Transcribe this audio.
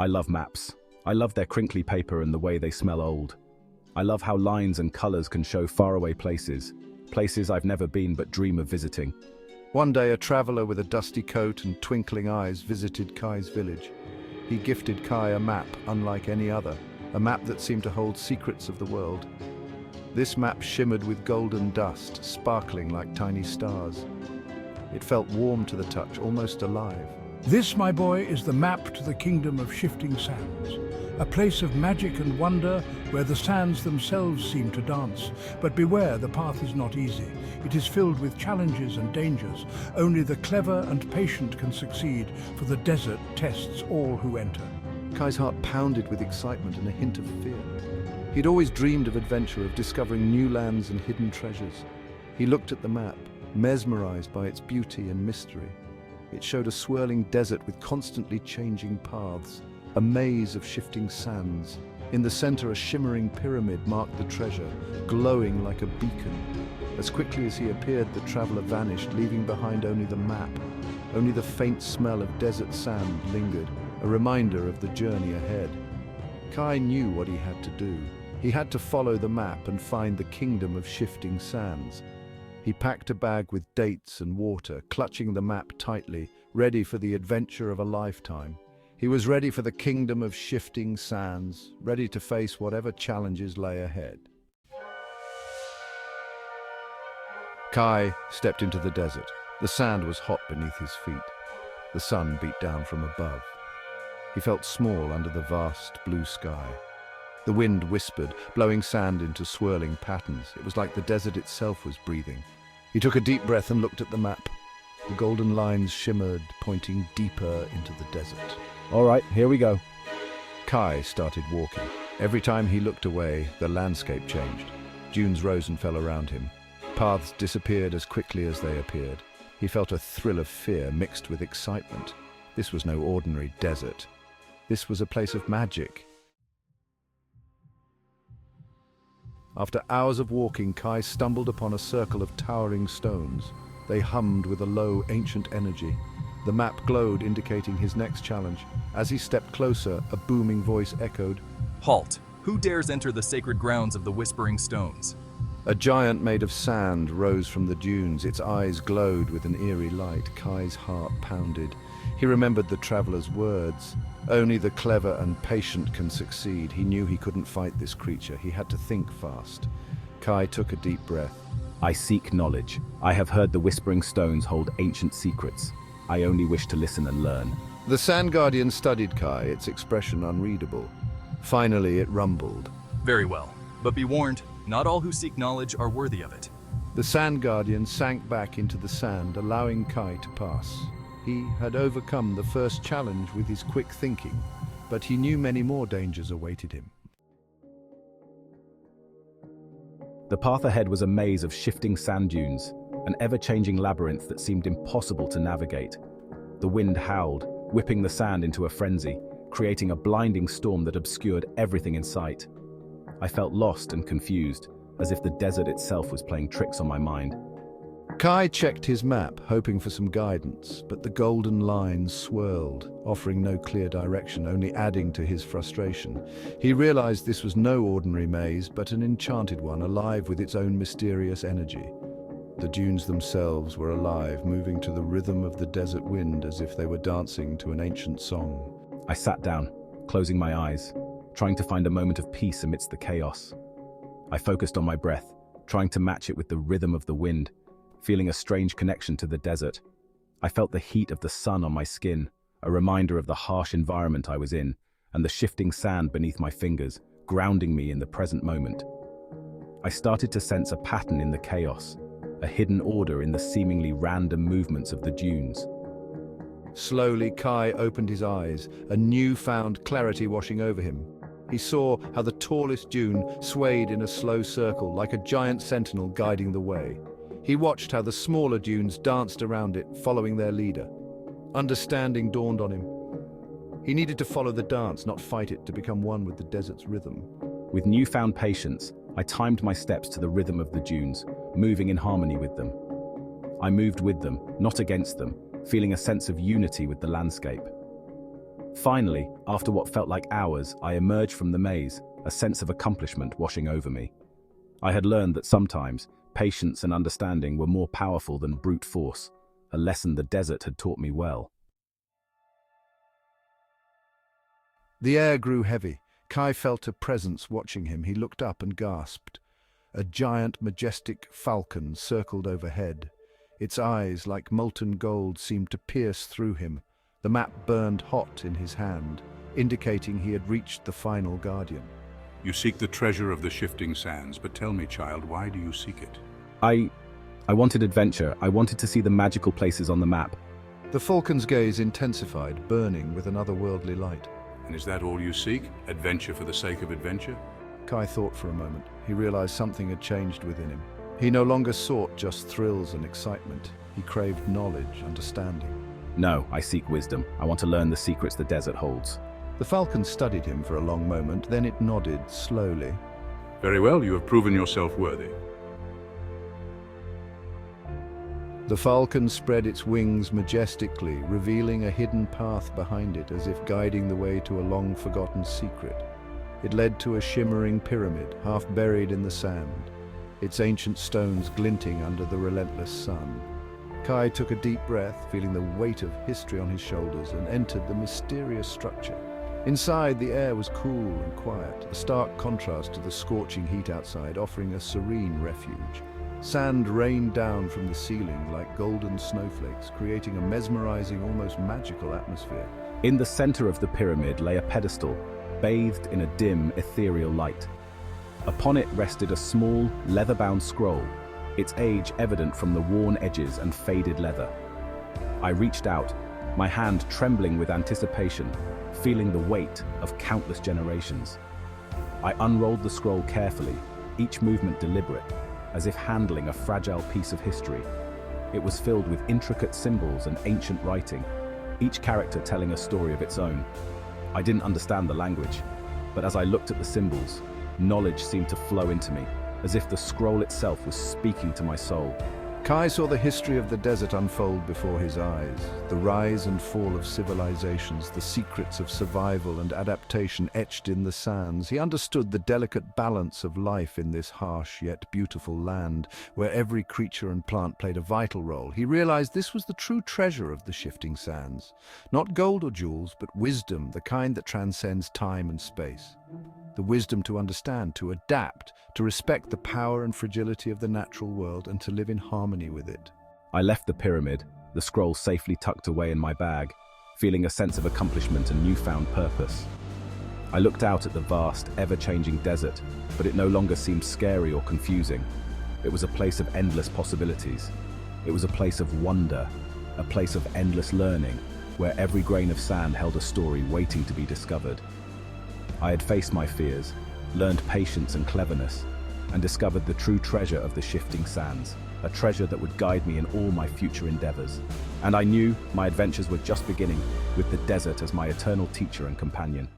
I love maps. I love their crinkly paper and the way they smell old. I love how lines and colors can show faraway places, places I've never been but dream of visiting. One day, a traveler with a dusty coat and twinkling eyes visited Kai's village. He gifted Kai a map unlike any other, a map that seemed to hold secrets of the world. This map shimmered with golden dust, sparkling like tiny stars. It felt warm to the touch, almost alive. This, my boy, is the map to the kingdom of shifting sands, a place of magic and wonder where the sands themselves seem to dance. But beware, the path is not easy. It is filled with challenges and dangers. Only the clever and patient can succeed, for the desert tests all who enter. Kai's heart pounded with excitement and a hint of fear. He'd always dreamed of adventure, of discovering new lands and hidden treasures. He looked at the map, mesmerized by its beauty and mystery. It showed a swirling desert with constantly changing paths, a maze of shifting sands. In the center, a shimmering pyramid marked the treasure, glowing like a beacon. As quickly as he appeared, the traveler vanished, leaving behind only the map. Only the faint smell of desert sand lingered, a reminder of the journey ahead. Kai knew what he had to do. He had to follow the map and find the kingdom of shifting sands. He packed a bag with dates and water, clutching the map tightly, ready for the adventure of a lifetime. He was ready for the kingdom of shifting sands, ready to face whatever challenges lay ahead. Kai stepped into the desert. The sand was hot beneath his feet. The sun beat down from above. He felt small under the vast blue sky. The wind whispered, blowing sand into swirling patterns. It was like the desert itself was breathing. He took a deep breath and looked at the map. The golden lines shimmered, pointing deeper into the desert. All right, here we go. Kai started walking. Every time he looked away, the landscape changed. Dunes rose and fell around him. Paths disappeared as quickly as they appeared. He felt a thrill of fear mixed with excitement. This was no ordinary desert. This was a place of magic. After hours of walking, Kai stumbled upon a circle of towering stones. They hummed with a low, ancient energy. The map glowed, indicating his next challenge. As he stepped closer, a booming voice echoed, "Halt! Who dares enter the sacred grounds of the Whispering Stones?" A giant made of sand rose from the dunes. Its eyes glowed with an eerie light. Kai's heart pounded. He remembered the traveler's words. Only the clever and patient can succeed. He knew he couldn't fight this creature. He had to think fast. Kai took a deep breath. I seek knowledge. I have heard the Whispering Stones hold ancient secrets. I only wish to listen and learn. The Sand Guardian studied Kai, its expression unreadable. Finally, it rumbled. Very well, but be warned, not all who seek knowledge are worthy of it. The Sand Guardian sank back into the sand, allowing Kai to pass. He had overcome the first challenge with his quick thinking, but he knew many more dangers awaited him. The path ahead was a maze of shifting sand dunes, an ever-changing labyrinth that seemed impossible to navigate. The wind howled, whipping the sand into a frenzy, creating a blinding storm that obscured everything in sight. I felt lost and confused, as if the desert itself was playing tricks on my mind. Kai checked his map, hoping for some guidance, but the golden lines swirled, offering no clear direction, only adding to his frustration. He realized this was no ordinary maze, but an enchanted one, alive with its own mysterious energy. The dunes themselves were alive, moving to the rhythm of the desert wind as if they were dancing to an ancient song. I sat down, closing my eyes, trying to find a moment of peace amidst the chaos. I focused on my breath, trying to match it with the rhythm of the wind, feeling a strange connection to the desert. I felt the heat of the sun on my skin, a reminder of the harsh environment I was in, and the shifting sand beneath my fingers, grounding me in the present moment. I started to sense a pattern in the chaos, a hidden order in the seemingly random movements of the dunes. Slowly, Kai opened his eyes, a newfound clarity washing over him. He saw how the tallest dune swayed in a slow circle, like a giant sentinel guiding the way. He watched how the smaller dunes danced around it, following their leader. Understanding dawned on him. He needed to follow the dance, not fight it, to become one with the desert's rhythm. With newfound patience, I timed my steps to the rhythm of the dunes, moving in harmony with them. I moved with them, not against them, feeling a sense of unity with the landscape. Finally, after what felt like hours, I emerged from the maze, a sense of accomplishment washing over me. I had learned that sometimes patience and understanding were more powerful than brute force, a lesson the desert had taught me well. The air grew heavy. Kai felt a presence watching him. He looked up and gasped. A giant, majestic falcon circled overhead. Its eyes, like molten gold, seemed to pierce through him. The map burned hot in his hand, indicating he had reached the final guardian. You seek the treasure of the shifting sands, but tell me, child, why do you seek it? I wanted adventure. I wanted to see the magical places on the map. The falcon's gaze intensified, burning with an otherworldly light. And is that all you seek? Adventure for the sake of adventure? Kai thought for a moment. He realized something had changed within him. He no longer sought just thrills and excitement. He craved knowledge, understanding. No, I seek wisdom. I want to learn the secrets the desert holds. The falcon studied him for a long moment, then it nodded slowly. Very well, you have proven yourself worthy. The falcon spread its wings majestically, revealing a hidden path behind it, as if guiding the way to a long-forgotten secret. It led to a shimmering pyramid, half buried in the sand, its ancient stones glinting under the relentless sun. Kai took a deep breath, feeling the weight of history on his shoulders, and entered the mysterious structure. Inside, the air was cool and quiet, a stark contrast to the scorching heat outside, offering a serene refuge. Sand rained down from the ceiling like golden snowflakes, creating a mesmerizing, almost magical atmosphere. In the center of the pyramid lay a pedestal, bathed in a dim, ethereal light. Upon it rested a small, leather-bound scroll, its age evident from the worn edges and faded leather. I reached out, my hand trembling with anticipation, feeling the weight of countless generations. I unrolled the scroll carefully, each movement deliberate, as if handling a fragile piece of history. It was filled with intricate symbols and ancient writing, each character telling a story of its own. I didn't understand the language, but as I looked at the symbols, knowledge seemed to flow into me, as if the scroll itself was speaking to my soul. Kai saw the history of the desert unfold before his eyes, the rise and fall of civilizations, the secrets of survival and adaptation etched in the sands. He understood the delicate balance of life in this harsh yet beautiful land, where every creature and plant played a vital role. He realized this was the true treasure of the shifting sands. Not gold or jewels, but wisdom, the kind that transcends time and space. The wisdom to understand, to adapt, to respect the power and fragility of the natural world, and to live in harmony with it. I left the pyramid, the scroll safely tucked away in my bag, feeling a sense of accomplishment and newfound purpose. I looked out at the vast, ever-changing desert, but it no longer seemed scary or confusing. It was a place of endless possibilities. It was a place of wonder, a place of endless learning, where every grain of sand held a story waiting to be discovered. I had faced my fears, learned patience and cleverness, and discovered the true treasure of the shifting sands, a treasure that would guide me in all my future endeavors. And I knew my adventures were just beginning, with the desert as my eternal teacher and companion.